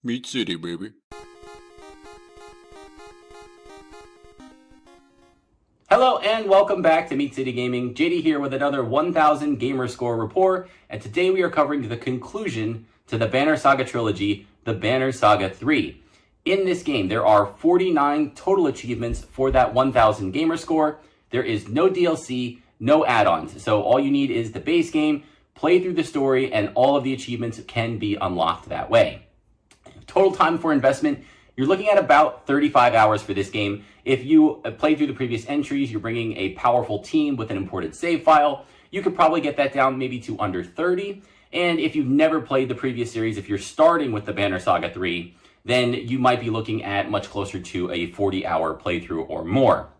Meat City, baby. Hello and welcome back to Meat City Gaming. JD here with another 1000 Gamerscore report, and today we are covering the conclusion to the Banner Saga trilogy, the Banner Saga 3. In this game, there are 49 total achievements for that 1000 Gamerscore. There is no DLC, no add-ons, so all you need is the base game, play through the story, and all of the achievements can be unlocked that way. Total time for investment, you're looking at about 35 hours for this game. If you play through the previous entries, you're bringing a powerful team with an imported save file, you could probably get that down maybe to under 30. And if you've never played the previous series, if you're starting with the Banner Saga 3, then you might be looking at much closer to a 40-hour playthrough or more.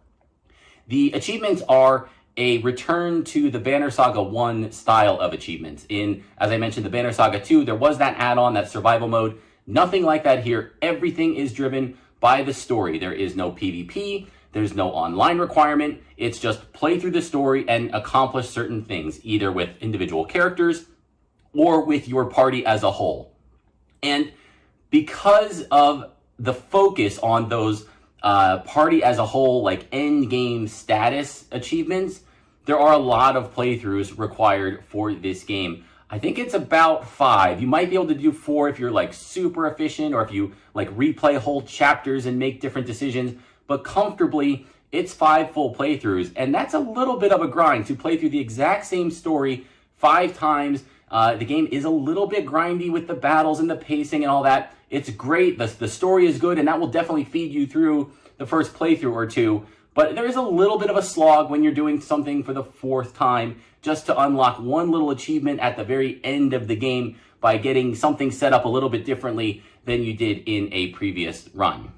The achievements are a return to the Banner Saga 1 style of achievements. As I mentioned, the Banner Saga 2, there was that add-on, that survival mode. Nothing like that here. Everything is driven by the story. There is no PvP. There's no online requirement. It's just play through the story and accomplish certain things, either with individual characters or with your party as a whole. And because of the focus on those party as a whole, like end game status achievements, there are a lot of playthroughs required for this game. I think it's about 5. You might be able to do 4 if you're like super efficient, or if you like replay whole chapters and make different decisions, but comfortably it's 5 full playthroughs. And that's a little bit of a grind to play through the exact same story 5 times. The game is a little bit grindy with the battles and the pacing and all that. It's great. The story is good, and that will definitely feed you through the first playthrough or two. But there is a little bit of a slog when you're doing something for the 4th time, just to unlock one little achievement at the very end of the game by getting something set up a little bit differently than you did in a previous run.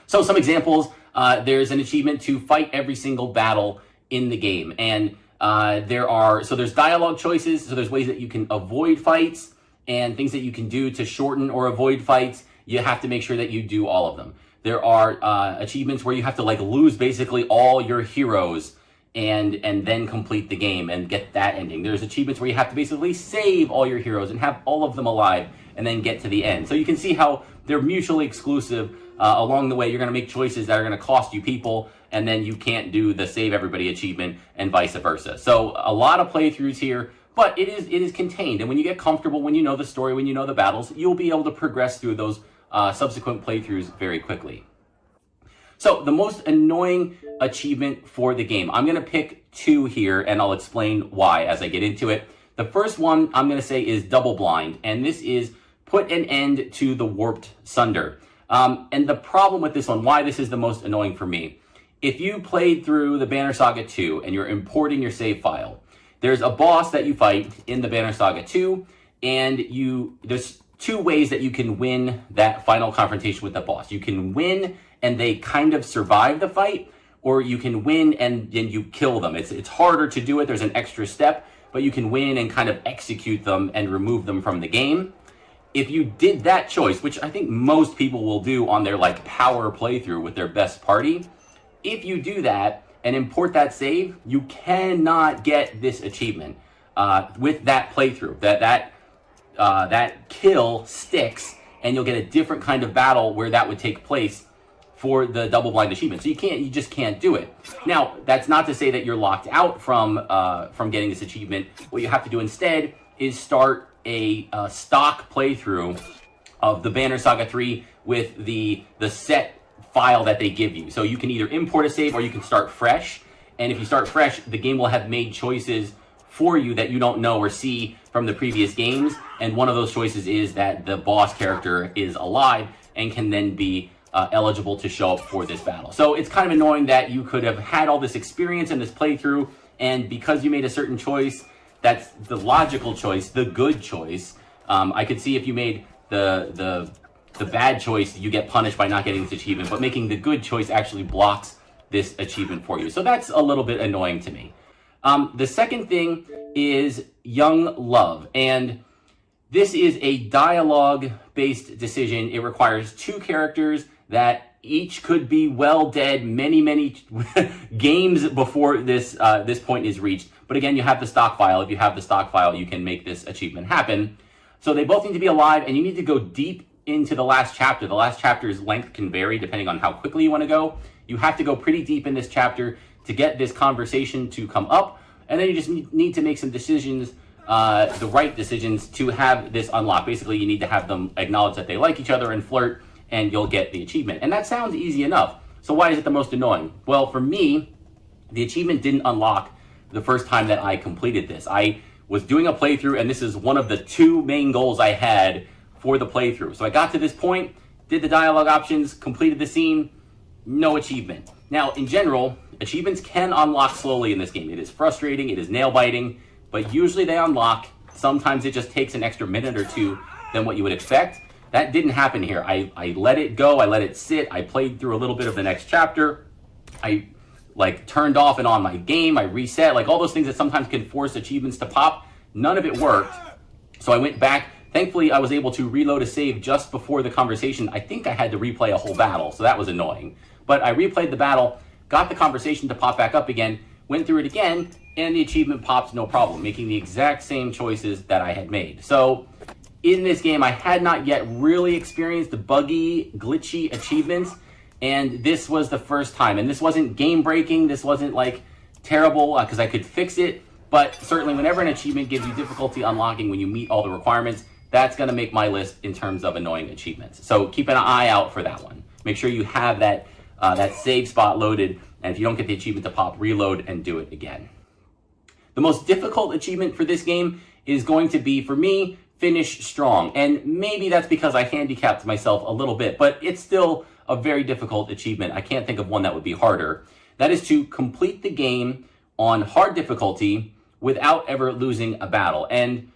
So some examples, there's an achievement to fight every single battle in the game. And there's dialogue choices, so there's ways that you can avoid fights and things that you can do to shorten or avoid fights. You have to make sure that you do all of them. There are achievements where you have to like lose basically all your heroes and then complete the game and get that ending. There's achievements where you have to basically save all your heroes and have all of them alive and then get to the end. So you can see how they're mutually exclusive. Along the way, you're going to make choices that are going to cost you people, and then you can't do the save everybody achievement and vice versa. So a lot of playthroughs here, but it is contained. And when you get comfortable, when you know the story, when you know the battles, you'll be able to progress through those subsequent playthroughs very quickly. So the most annoying achievement for the game, I'm going to pick 2 here, and I'll explain why as I get into it. The first one I'm going to say is double blind, and this is put an end to the warped sunder. And the problem with this one, why this is the most annoying for me, if you played through the Banner Saga 2 and you're importing your save file, there's a boss that you fight in the Banner Saga 2, and there's 2 ways that you can win that final confrontation with the boss. You can win and they kind of survive the fight, or you can win and then you kill them. It's harder to do it. There's an extra step, but you can win and kind of execute them and remove them from the game. If you did that choice, which I think most people will do on their like power playthrough with their best party, if you do that and import that save, you cannot get this achievement with that playthrough. That kill sticks, and you'll get a different kind of battle where that would take place for the double blind achievement. So you just can't do it. Now, that's not to say that you're locked out from getting this achievement. What you have to do instead is start a stock playthrough of the Banner Saga 3 with the set file that they give you. So you can either import a save or you can start fresh. And if you start fresh, the game will have made choices for you that you don't know or see from the previous games. And one of those choices is that the boss character is alive and can then be eligible to show up for this battle. So it's kind of annoying that you could have had all this experience in this playthrough, and because you made a certain choice, that's the logical choice, the good choice. I could see if you made the bad choice, you get punished by not getting this achievement, but making the good choice actually blocks this achievement for you. So that's a little bit annoying to me. The second thing is Young Love, and this is a dialogue-based decision. It requires 2 characters that each could be well dead many games before this point is reached. But again, you have the stock file. If you have the stock file, you can make this achievement happen. So they both need to be alive, and you need to go deep into the last chapter. The last chapter's length can vary depending on how quickly you want to go. You have to go pretty deep in this chapter to get this conversation to come up, and then you just need to make some decisions, the right decisions to have this unlock. Basically, you need to have them acknowledge that they like each other and flirt, and you'll get the achievement. And that sounds easy enough. So why is it the most annoying? Well, for me, the achievement didn't unlock the first time that I completed this. I was doing a playthrough, and this is one of the 2 main goals I had for the playthrough. So I got to this point, did the dialogue options, completed the scene, no achievement. Now, in general, achievements can unlock slowly in this game. It is frustrating, it is nail-biting, but usually they unlock. Sometimes it just takes an extra minute or 2 than what you would expect. That didn't happen here. I let it go, I let it sit, I played through a little bit of the next chapter, I turned off and on my game, I reset, all those things that sometimes can force achievements to pop. None of it worked. So I went back. Thankfully, I was able to reload a save just before the conversation. I think I had to replay a whole battle, so that was annoying. But I replayed the battle, got the conversation to pop back up again, went through it again, and the achievement popped no problem, making the exact same choices that I had made. So in this game, I had not yet really experienced the buggy, glitchy achievements, and this was the first time. And this wasn't game-breaking, this wasn't terrible, because I could fix it, but certainly whenever an achievement gives you difficulty unlocking when you meet all the requirements, that's going to make my list in terms of annoying achievements. So keep an eye out for that one. Make sure you have that save spot loaded, and if you don't get the achievement to pop, reload and do it again. The most difficult achievement for this game is going to be, for me, finish strong. And maybe that's because I handicapped myself a little bit, but it's still a very difficult achievement. I can't think of one that would be harder. That is to complete the game on hard difficulty without ever losing a battle. And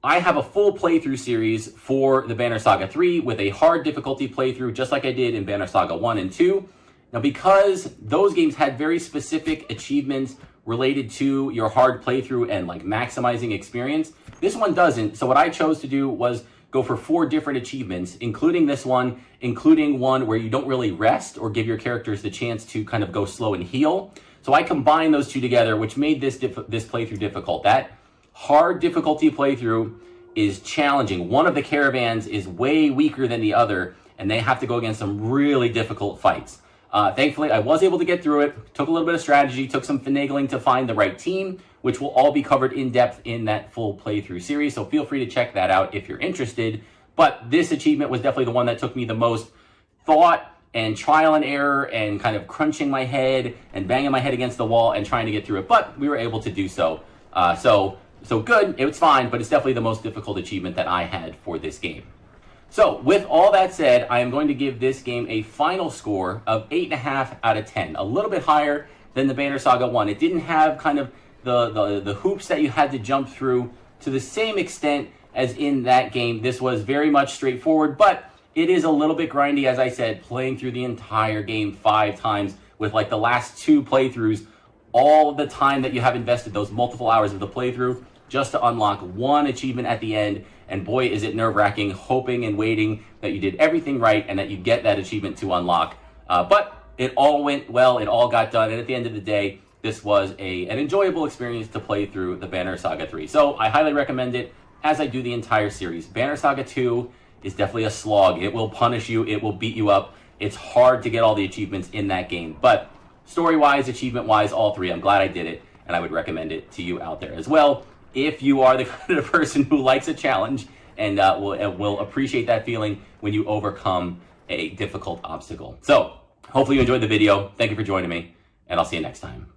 I have a full playthrough series for the Banner Saga 3 with a hard difficulty playthrough, just like I did in Banner Saga 1 and 2. Now, because those games had very specific achievements related to your hard playthrough and maximizing experience, this one doesn't. So what I chose to do was go for 4 different achievements, including this one, including one where you don't really rest or give your characters the chance to kind of go slow and heal. So I combined those 2 together, which made this playthrough difficult. That hard difficulty playthrough is challenging. One of the caravans is way weaker than the other, and they have to go against some really difficult fights. Thankfully, I was able to get through it. Took a little bit of strategy, took some finagling to find the right team, which will all be covered in depth in that full playthrough series. So feel free to check that out if you're interested. But this achievement was definitely the one that took me the most thought and trial and error and kind of crunching my head and banging my head against the wall and trying to get through it. But we were able to do so. So good, it was fine, but it's definitely the most difficult achievement that I had for this game. So with all that said, I am going to give this game a final score of 8.5 out of 10. A little bit higher than the Banner Saga 1. It didn't have kind of the hoops that you had to jump through to the same extent as in that game. This was very much straightforward, but it is a little bit grindy, as I said, playing through the entire game 5 times with the last 2 playthroughs, all of the time that you have invested, those multiple hours of the playthrough, just to unlock 1 achievement at the end. And boy, is it nerve-wracking, hoping and waiting that you did everything right and that you get that achievement to unlock. But it all went well, it all got done, and at the end of the day, this was an enjoyable experience to play through the Banner Saga 3. So I highly recommend it, as I do the entire series. Banner Saga 2 is definitely a slog. It will punish you, it will beat you up. It's hard to get all the achievements in that game. But story-wise, achievement-wise, all 3, I'm glad I did it, and I would recommend it to you out there as well, if you are the kind of person who likes a challenge and will appreciate that feeling when you overcome a difficult obstacle. So hopefully you enjoyed the video. Thank you for joining me, and I'll see you next time.